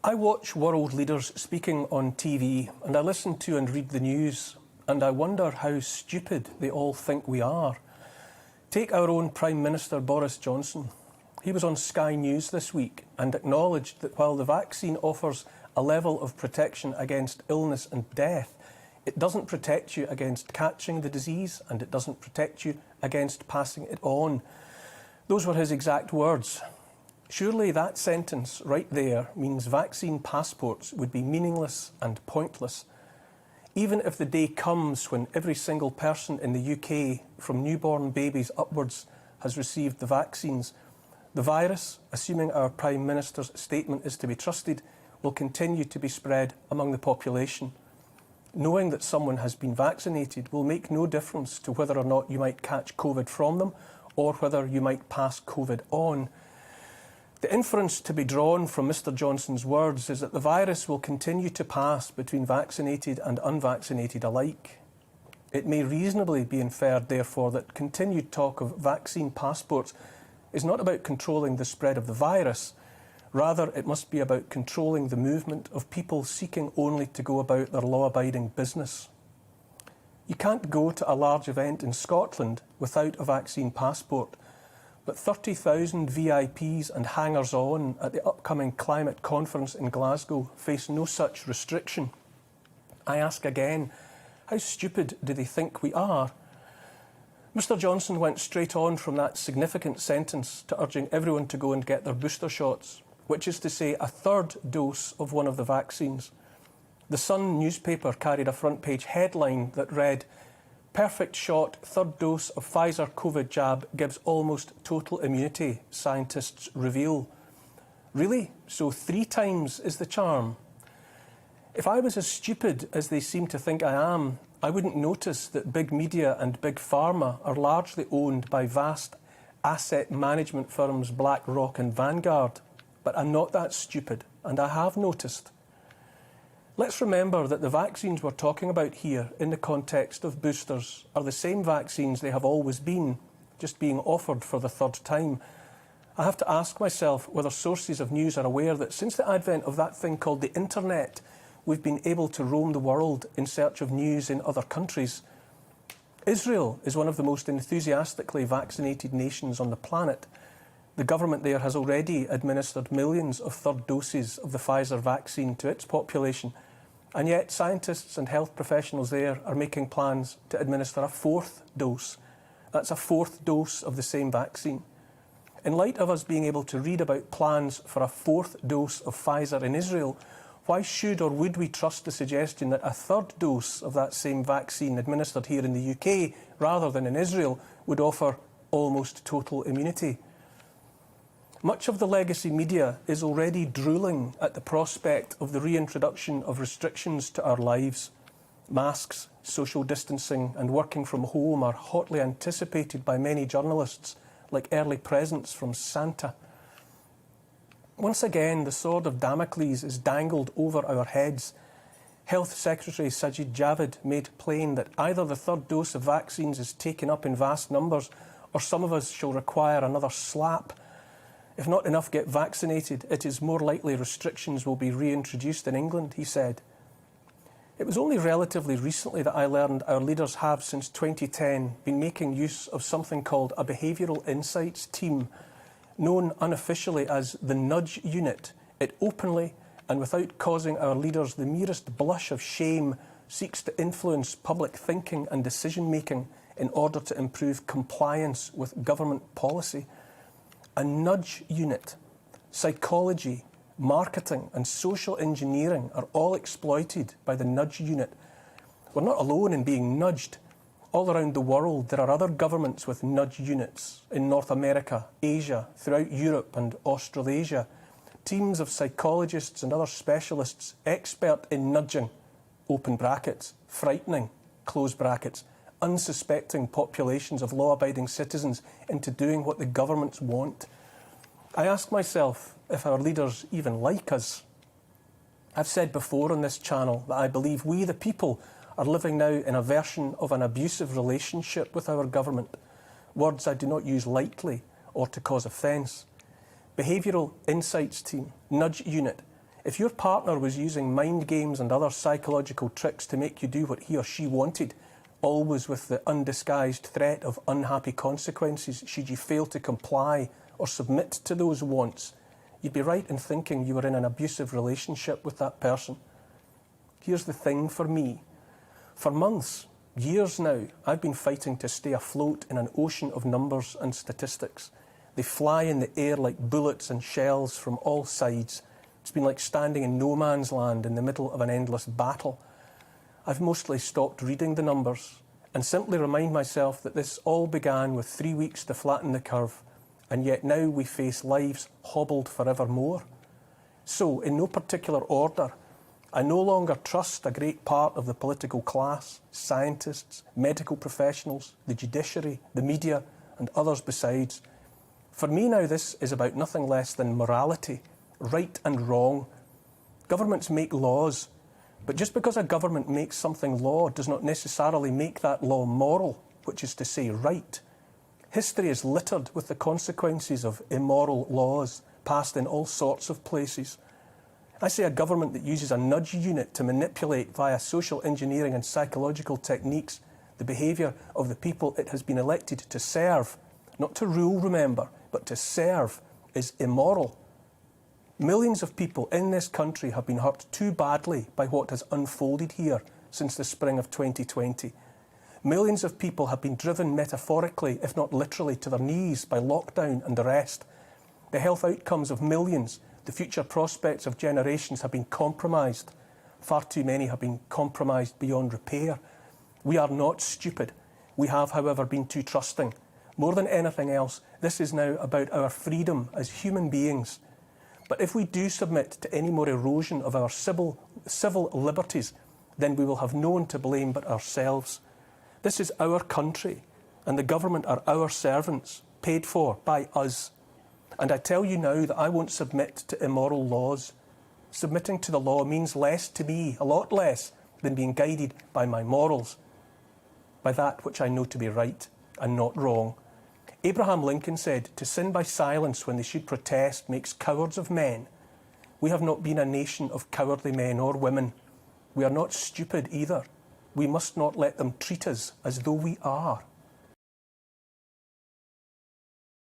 I watch world leaders speaking on TV, and I listen to and read the news, and I wonder how stupid they all think we are. Take our own Prime Minister Boris Johnson. He was on Sky News this week and acknowledged that while the vaccine offers a level of protection against illness and death, it doesn't protect you against catching the disease, and it doesn't protect you against passing it on. Those were his exact words. Surely that sentence right there means vaccine passports would be meaningless and pointless. Even if the day comes when every single person in the UK, from newborn babies upwards, has received the vaccines, the virus, assuming our Prime Minister's statement is to be trusted, will continue to be spread among the population. Knowing that someone has been vaccinated will make no difference to whether or not you might catch COVID from them or whether you might pass COVID on. The inference to be drawn from Mr Johnson's words is that the virus will continue to pass between vaccinated and unvaccinated alike. It may reasonably be inferred, therefore, that continued talk of vaccine passports is not about controlling the spread of the virus. Rather, it must be about controlling the movement of people seeking only to go about their law-abiding business. You can't go to a large event in Scotland without a vaccine passport, but 30,000 VIPs and hangers-on at the upcoming climate conference in Glasgow face no such restriction. I ask again, how stupid do they think we are? Mr Johnson went straight on from that significant sentence to urging everyone to go and get their booster shots, which is to say a third dose of one of the vaccines. The Sun newspaper carried a front-page headline that read, "Perfect shot, third dose of Pfizer COVID jab gives almost total immunity, scientists reveal." Really? So 3 times is the charm? If I was as stupid as they seem to think I am, I wouldn't notice that big media and big pharma are largely owned by vast asset management firms BlackRock and Vanguard. But I'm not that stupid, and I have noticed. Let's remember that the vaccines we're talking about here in the context of boosters are the same vaccines they have always been, just being offered for the third time. I have to ask myself whether sources of news are aware that since the advent of that thing called the internet, we've been able to roam the world in search of news in other countries. Israel is one of the most enthusiastically vaccinated nations on the planet. The government there has already administered millions of third doses of the Pfizer vaccine to its population, and yet scientists and health professionals there are making plans to administer a 4th dose. That's a 4th dose of the same vaccine. In light of us being able to read about plans for a 4th dose of Pfizer in Israel, why should or would we trust the suggestion that a 3rd dose of that same vaccine administered here in the UK rather than in Israel would offer almost total immunity? Much of the legacy media is already drooling at the prospect of the reintroduction of restrictions to our lives. Masks, social distancing and working from home are hotly anticipated by many journalists, like early presents from Santa. Once again, the sword of Damocles is dangled over our heads. Health Secretary Sajid Javid made plain that either the 3rd dose of vaccines is taken up in vast numbers, or some of us shall require another slap. If not enough get vaccinated, it is more likely restrictions will be reintroduced in England, he said. It was only relatively recently that I learned our leaders have, since 2010, been making use of something called a Behavioural Insights Team, known unofficially as the Nudge Unit. It openly, and without causing our leaders the merest blush of shame, seeks to influence public thinking and decision-making in order to improve compliance with government policy. A nudge unit, psychology, marketing and social engineering are all exploited by the nudge unit. We're not alone in being nudged. All around the world there are other governments with nudge units in North America, Asia, throughout Europe and Australasia. Teams of psychologists and other specialists expert in nudging, open brackets, frightening, close brackets, unsuspecting populations of law-abiding citizens into doing what the governments want. I ask myself if our leaders even like us. I've said before on this channel that I believe we, the people, are living now in a version of an abusive relationship with our government. Words I do not use lightly or to cause offence. Behavioural Insights Team, Nudge Unit, If your partner was using mind games and other psychological tricks to make you do what he or she wanted, always with the undisguised threat of unhappy consequences should you fail to comply or submit to those wants, you'd be right in thinking you were in an abusive relationship with that person. Here's the thing for me. For months, years now, I've been fighting to stay afloat in an ocean of numbers and statistics. They fly in the air like bullets and shells from all sides. It's been like standing in no man's land in the middle of an endless battle. I've mostly stopped reading the numbers and simply remind myself that this all began with 3 weeks to flatten the curve, and yet now we face lives hobbled forevermore. So, in no particular order, I no longer trust a great part of the political class, scientists, medical professionals, the judiciary, the media, and others besides. For me now, this is about nothing less than morality, right and wrong. Governments make laws, but just because a government makes something law does not necessarily make that law moral, which is to say right. History is littered with the consequences of immoral laws passed in all sorts of places. I say a government that uses a nudge unit to manipulate via social engineering and psychological techniques the behaviour of the people it has been elected to serve, not to rule, remember, but to serve, is immoral. Millions of people in this country have been hurt too badly by what has unfolded here since the spring of 2020. Millions of people have been driven metaphorically, if not literally, to their knees by lockdown and arrest. The health outcomes of millions, the future prospects of generations have been compromised. Far too many have been compromised beyond repair. We are not stupid. We have, however, been too trusting. More than anything else, this is now about our freedom as human beings. But if we do submit to any more erosion of our civil liberties, then we will have no one to blame but ourselves. This is our country, and the government are our servants, paid for by us. And I tell you now that I won't submit to immoral laws. Submitting to the law means less to me, a lot less, than being guided by my morals, by that which I know to be right and not wrong. Abraham Lincoln said, "To sin by silence when they should protest makes cowards of men." We have not been a nation of cowardly men or women. We are not stupid either. We must not let them treat us as though we are.